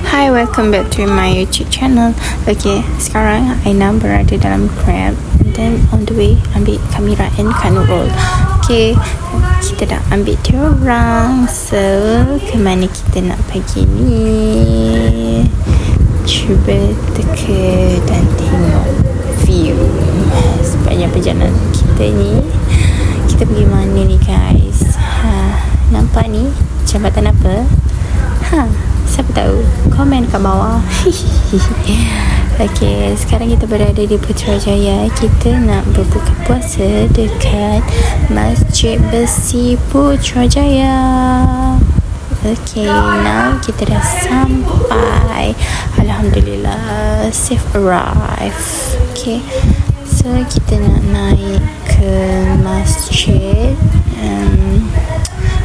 Hi, welcome back to my YouTube channel. Okay, sekarang Aina berada dalam Grab, and then on the way ambil Kamira and Kanurul. Okay, kita dah ambil diorang. So, ke mana kita nak pergi ni? Cuba teka dan tengok view sepanjang perjalanan kita ni. Kita pergi mana ni guys? Nampak ni jambatan apa? Siapa tahu? Komen kat bawah. Okay, sekarang kita berada di Putrajaya. Kita nak berbuka puasa dekat Masjid Besi Putrajaya. Okay, now kita dah sampai. Alhamdulillah, safe arrive. Okay, so kita nak naik ke masjid.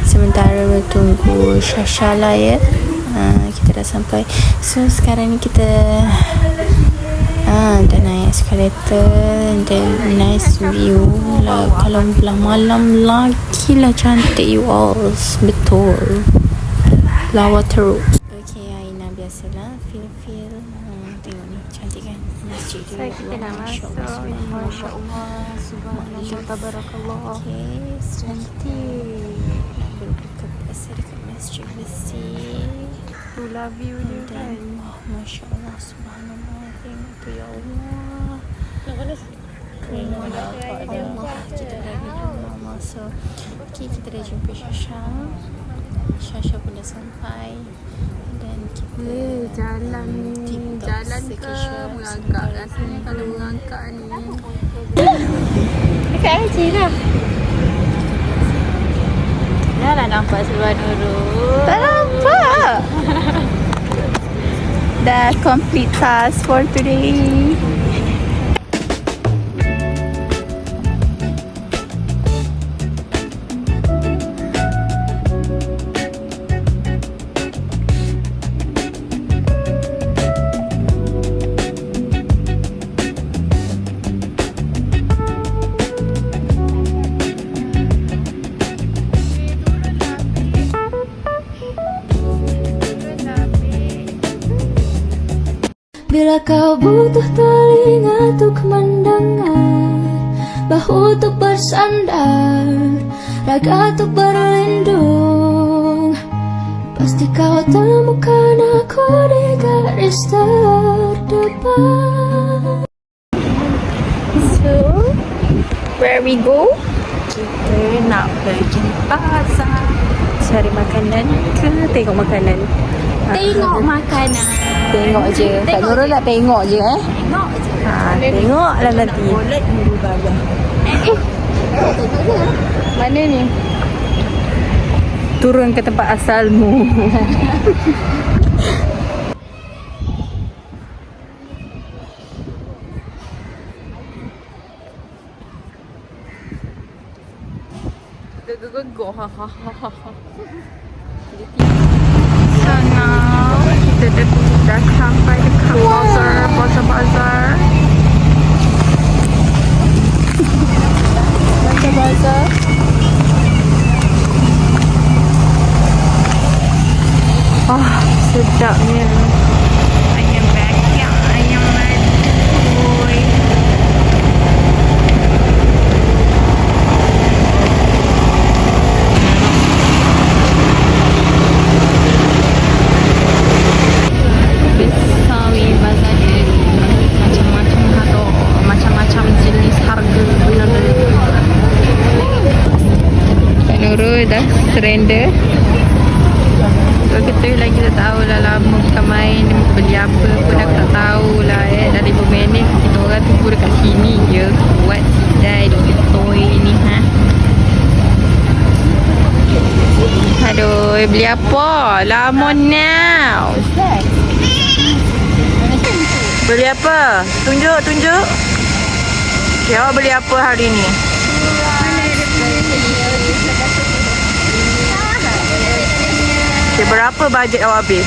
Sementara bertunggu Syasha lah ya. Kita dah sampai. So sekarang ni kita dah naik escalator. Dan nice view lah. Kalau belah malam lagi lah cantik you all. Betul. Lawa teruk. Okay, Aina biasalah feel tengok ni cantik kan masjid dia. So kita nak masuk. Masya Allah, subhanallah, tabarakallah. Okay, cantik. Nak berbuka puasa dekat Masjid Besi. Itulah view dia kan. Masya Allah, subhanallah. Tengok tu ya Allah. Tengok Allah. Kita dah pergi rumah. So, okay, kita dah jumpa Syasha. Syasha pun dah sampai. Dan kita Jalan ke mengangkat rasanya kalau mengangkat ni. Dekat Haji lah. Dah lah nampak seluar Nurul. tak nampak. Dah complete task for today. Bila kau butuh telinga untuk kemandangan, bahu untuk bersandar, raga untuk berlindung, pasti kau temukan aku di garis terdepan. So, where we go? Kita nak pergi pasar cari makanan ke tengok makanan? Tengok makanan. Tengok je. Kak Nurul nak tengok je Tengok je. Tengoklah nanti. Boleh Nurul bayar. Mana ni? Turun ke tempat asalmu. Gegoh ha. So now kita dah sampai dekat bazar. Bazar. Sedapnya ayam bakar, ayam madoy. Besawi bazar dia macam-macam harga, macam-macam jenis harga benda-benda. Kak Nurul dah surrender. So kita lagi tak tahu lah, lama kita main beli apa pun aku tak tahu lah dah 5 minit kita orang tunggu dekat sini je buat sidai di toy ni Aduh, beli apa? Lama now. Beli apa? Tunjuk. Okay, awak beli apa hari ni? Okay, berapa bajet awak habis?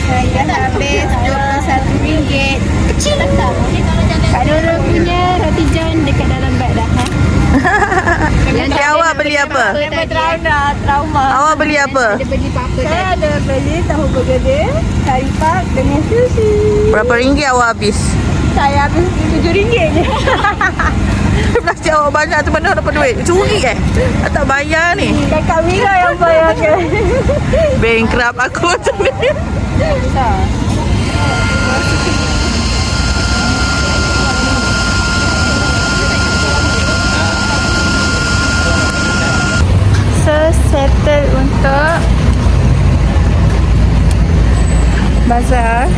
Saya habis RM21. Kecil tak? Kak Nurul punya roti john dekat dalam beg dah. Okay, awak beli apa? Trauma. Awak beli apa? Saya ada beli tahu bergedil, kari pak dengan sushi. Berapa ringgit awak habis? Saya habis RM7 je. Plastik awak banyak tu mana dapat duit? Curi tak bayar ni. Kakak Mira yang bayarkan. Bankrupt aku macam ni. So settle untuk bazar.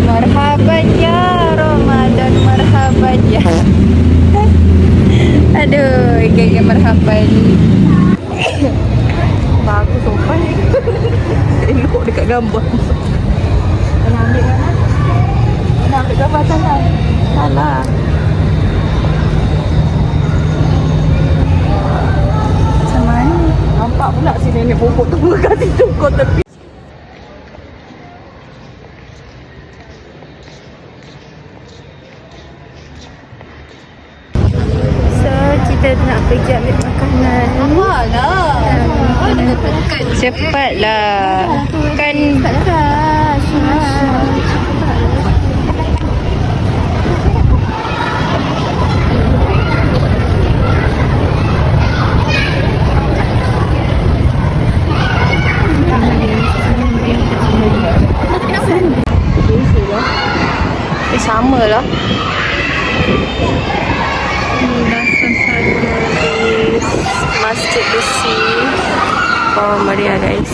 Marhaban ya Ramadan, marhaban ya. Aduh, gaya marhaban. Bagus sopan. Elok dekat gambar. Nak ambil mana? Nak ambil gambar sana. Salah. Macam mana? Nampak pula si nenek bobok tu kat situ kau tepi. So kita nak pergi ambil makanan. Cepatlah. Kan sama lah. Inilah suasana di Masjid Besi. Oh, meriah guys.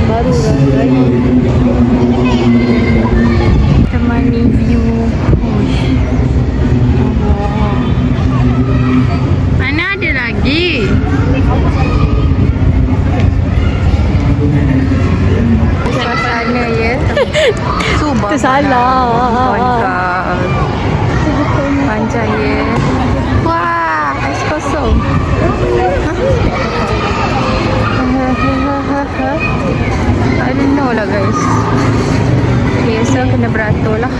Baru lah. Temani view. Mana ada lagi? Suasana ya. Subah. Salah. Panjang ya. Wah, ais kosong. I don't know lah guys. Okay, so kena beratur lah.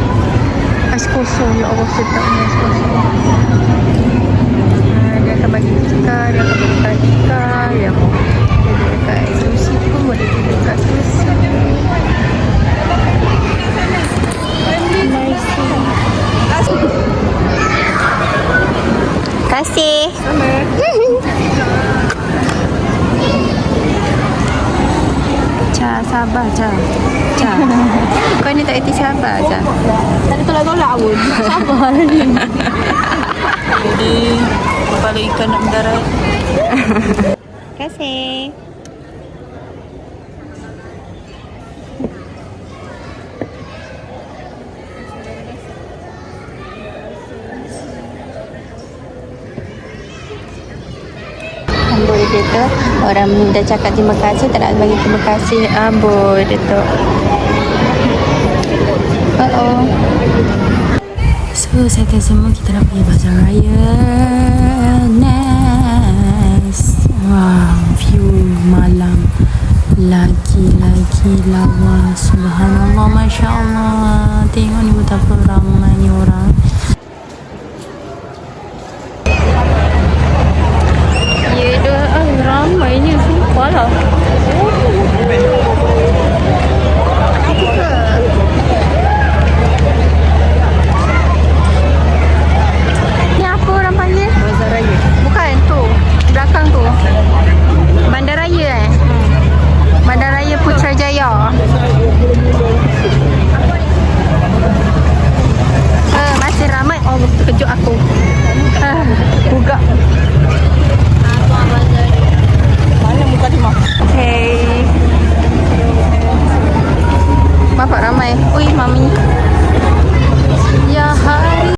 Ais kosong, ya Allah, sedapnya ais kosong. Dia akan bagi kita, dia akan bagi kita. Yang ada dekat sushi pun boleh dekat sushi. Kasih. Ca, sabar Ca. Ca. Kau ni tak erti sabar Ca. Tak ada tolak-tolak pun. Sabar ni. Jadi kepala ikan nak mendarat. Kasih. Amboi dia tu, orang dah cakap terima kasih, tak nak bagi terima kasih. Amboi dia tu. So, settle semua, kita nak pergi Bazar Raya. Nice. Wow, view malam. Lagi-lagi lawa. Subhanallah, Masya Allah. Tengok ni betapa ramai orang. Ya dah, ramainya sumpah lah. Ni apa orang panggil? Bazar Raya. Bukan tu, belakang tu. Bandaraya Bandaraya Putrajaya. Masih ramai. Oh, terkejut aku. Buka. Mana muka Timah? Okay. Bapak ramai. Ui, mami. Ya hari.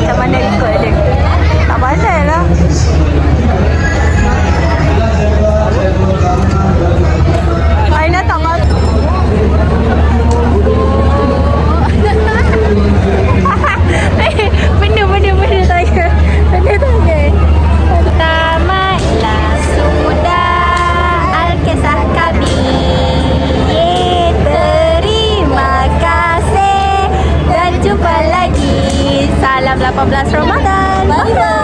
Macam mana ikut dia? Tak pandai lah. jumpa lagi. Salam 18 Ramadan. Bye bye.